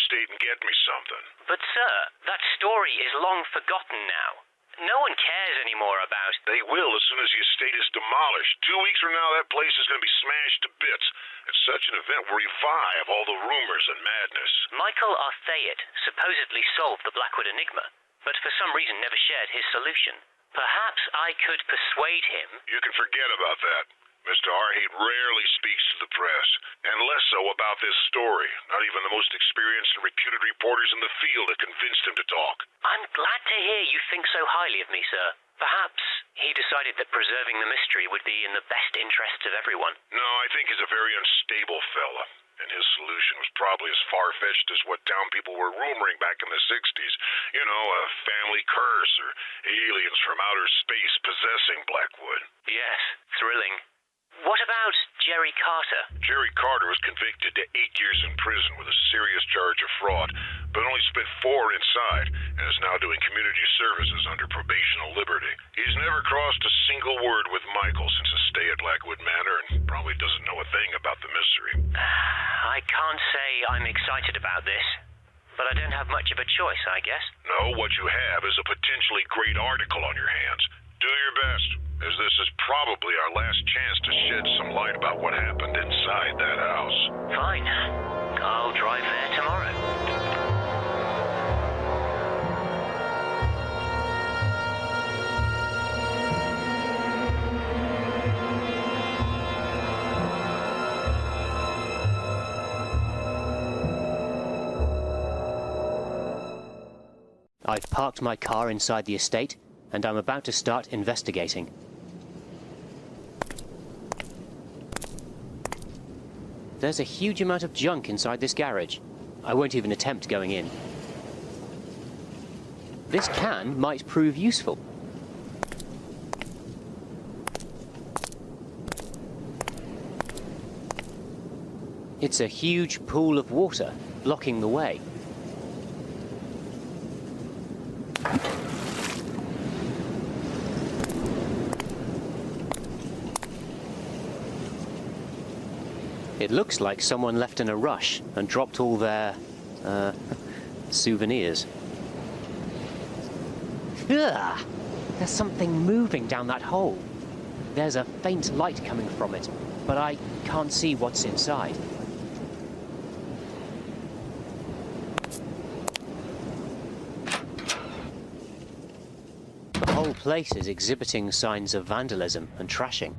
estate and get me something. But sir, that story is long forgotten now. No one cares anymore about... They will as soon as the estate is demolished. 2 weeks from now, that place is going to be smashed to bits. And such an event will revive all the rumors and madness. Michael Arthayet supposedly solved the Blackwood Enigma, but for some reason never shared his solution. Perhaps I could persuade him... You can forget about that. Mr. Arthayet rarely speaks to the press, and less so about this story. Not even the most experienced and reputed reporters in the field have convinced him to talk. I'm glad to hear you think so highly of me, sir. Perhaps he decided that preserving the mystery would be in the best interests of everyone. No, I think he's a very unstable fella, and his solution was probably as far-fetched as what town people were rumoring back in the 60s. You know, a family curse or aliens from outer space possessing Blackwood. Yes, thrilling. What about Jerry Carter? Jerry Carter was convicted to 8 years in prison with a serious charge of fraud, but only spent 4 inside and is now doing community services under probational liberty. He's never crossed a single word with Michael since his stay at Blackwood Manor and probably doesn't know a thing about the mystery. I can't say I'm excited about this, but I don't have much of a choice, I guess. No, what you have is a potentially great article on your hands. Do your best, as this is probably our last chance to shed some light about what happened inside that house. Fine. I'll drive there tomorrow. I've parked my car inside the estate, and I'm about to start investigating. There's a huge amount of junk inside this garage. I won't even attempt going in. This can might prove useful. It's a huge pool of water, blocking the way. It looks like someone left in a rush and dropped all their, souvenirs. Ugh! There's something moving down that hole. There's a faint light coming from it, but I can't see what's inside. The whole place is exhibiting signs of vandalism and trashing.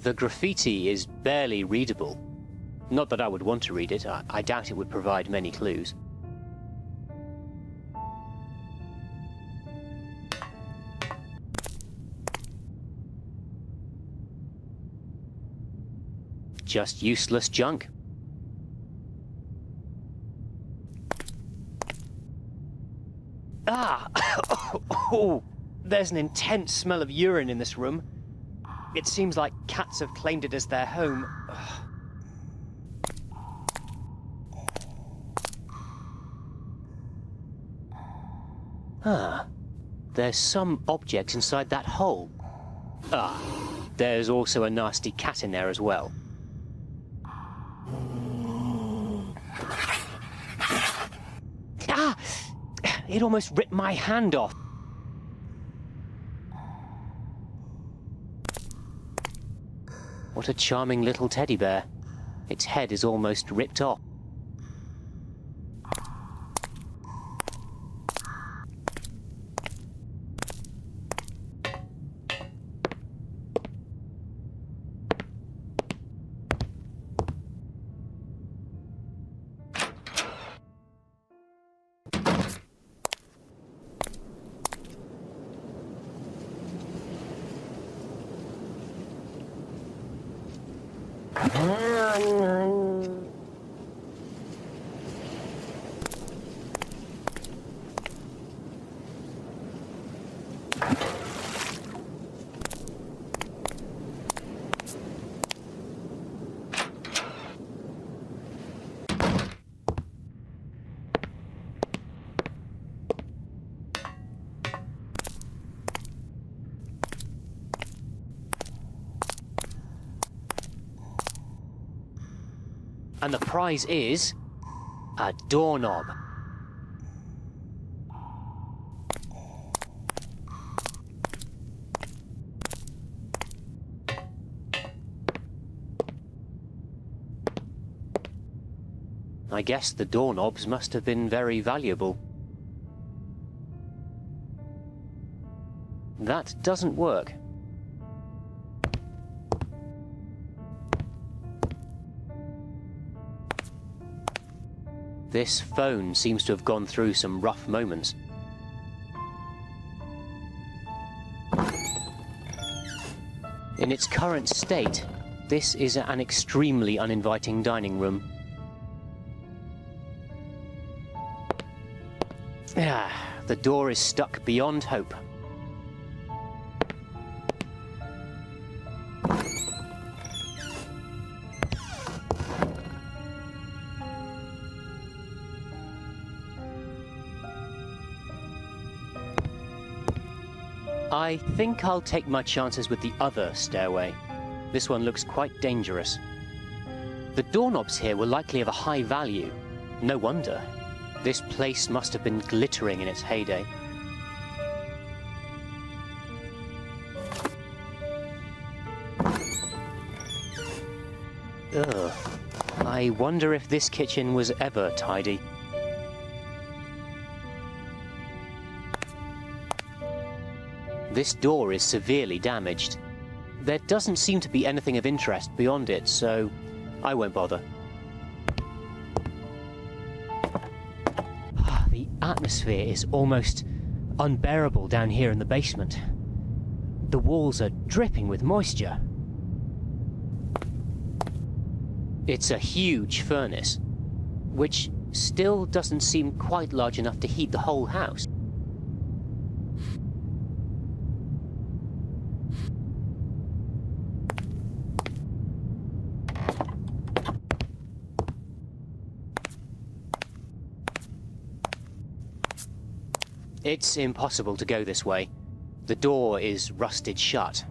The graffiti is barely readable. Not that I would want to read it. I doubt it would provide many clues. Just useless junk. Ah! Oh, there's an intense smell of urine in this room. It seems like cats have claimed it as their home. Ah, there's some object inside that hole. Ah, there's also a nasty cat in there as well. Ah! It almost ripped my hand off. What a charming little teddy bear. Its head is almost ripped off. And the prize is a doorknob. I guess the doorknobs must have been very valuable. That doesn't work. This phone seems to have gone through some rough moments. In its current state, this is an extremely uninviting dining room. The door is stuck beyond hope. I think I'll take my chances with the other stairway. This one looks quite dangerous. The doorknobs here were likely of a high value. No wonder. This place must have been glittering in its heyday. Ugh. I wonder if this kitchen was ever tidy. This door is severely damaged. There doesn't seem to be anything of interest beyond it, so I won't bother. The atmosphere is almost unbearable down here in the basement. The walls are dripping with moisture. It's a huge furnace, which still doesn't seem quite large enough to heat the whole house. It's impossible to go this way. The door is rusted shut.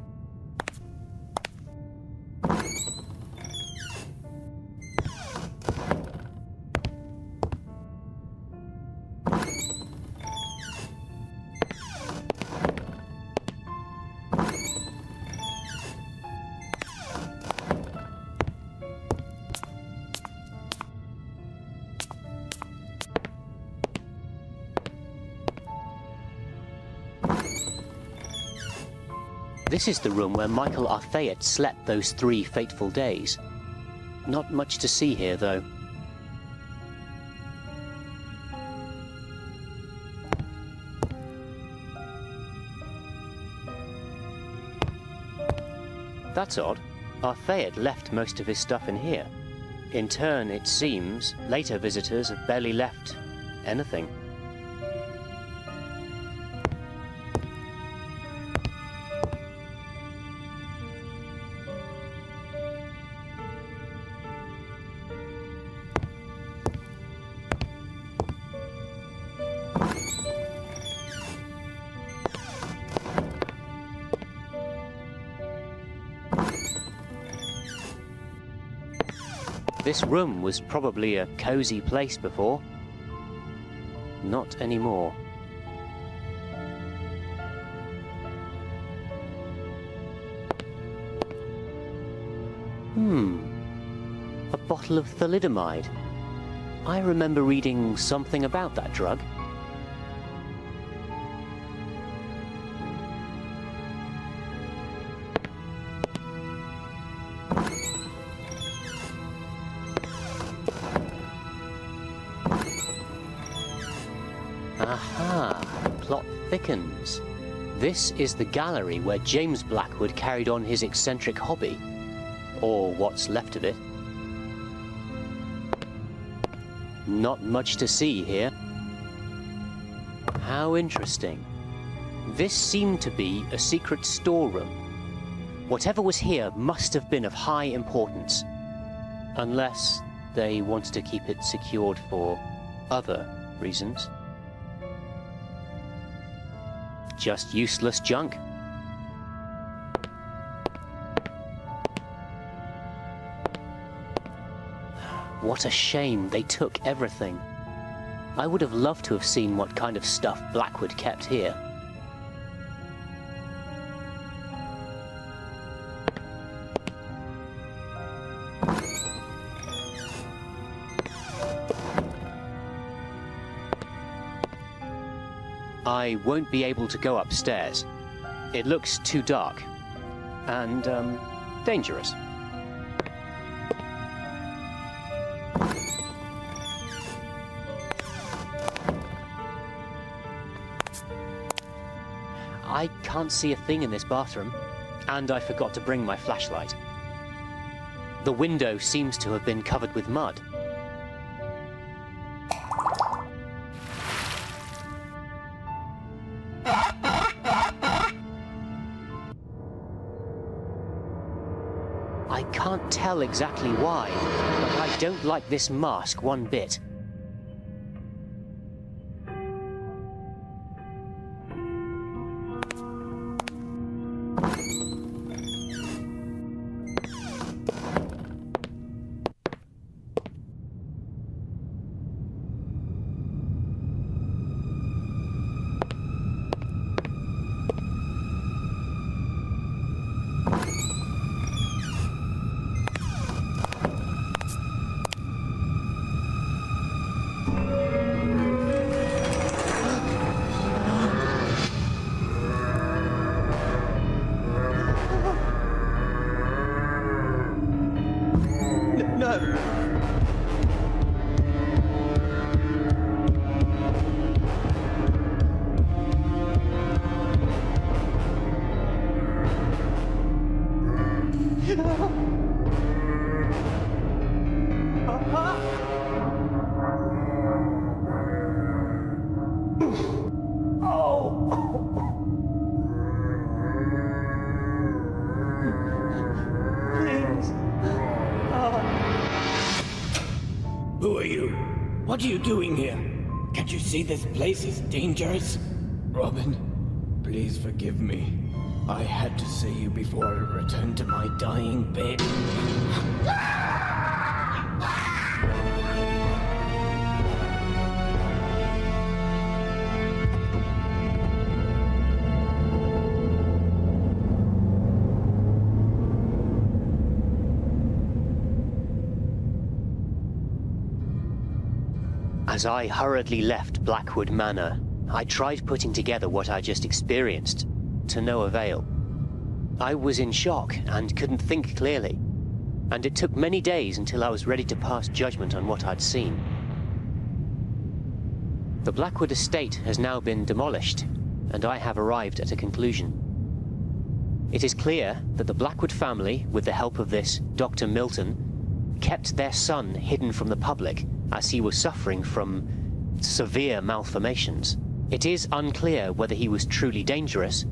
This is the room where Michael Arthayet slept those 3 fateful days. Not much to see here, though. That's odd. Arthayet left most of his stuff in here. In turn, it seems, later visitors have barely left anything. This room was probably a cozy place before. Not anymore. A bottle of thalidomide. I remember reading something about that drug. Aha, the plot thickens. This is the gallery where James Blackwood carried on his eccentric hobby. Or what's left of it. Not much to see here. How interesting. This seemed to be a secret storeroom. Whatever was here must have been of high importance. Unless they wanted to keep it secured for other reasons. Just useless junk. What a shame they took everything. I would have loved to have seen what kind of stuff Blackwood kept here. I won't be able to go upstairs. It looks too dark and, dangerous. I can't see a thing in this bathroom, and I forgot to bring my flashlight. The window seems to have been covered with mud. I can't tell exactly why, but I don't like this mask one bit. Who are you? What are you doing here? Can't you see this place is dangerous? Robin, please forgive me. I had to see you before I returned to my dying bed. As I hurriedly left Blackwood Manor, I tried putting together what I just experienced, to no avail. I was in shock and couldn't think clearly, and it took many days until I was ready to pass judgment on what I'd seen. The Blackwood estate has now been demolished, and I have arrived at a conclusion. It is clear that the Blackwood family, with the help of this Dr. Milton, kept their son hidden from the public as he was suffering from severe malformations. It is unclear whether he was truly dangerous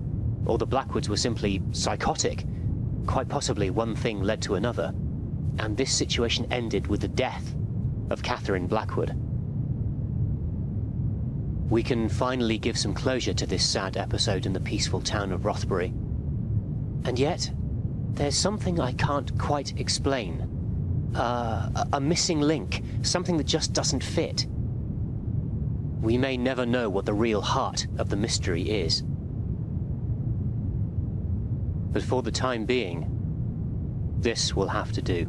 or the Blackwoods were simply psychotic. Quite possibly one thing led to another, and this situation ended with the death of Catherine Blackwood. We can finally give some closure to this sad episode in the peaceful town of Rothbury. And yet, there's something I can't quite explain. A missing link, something that just doesn't fit. We may never know what the real heart of the mystery is. But for the time being, this will have to do.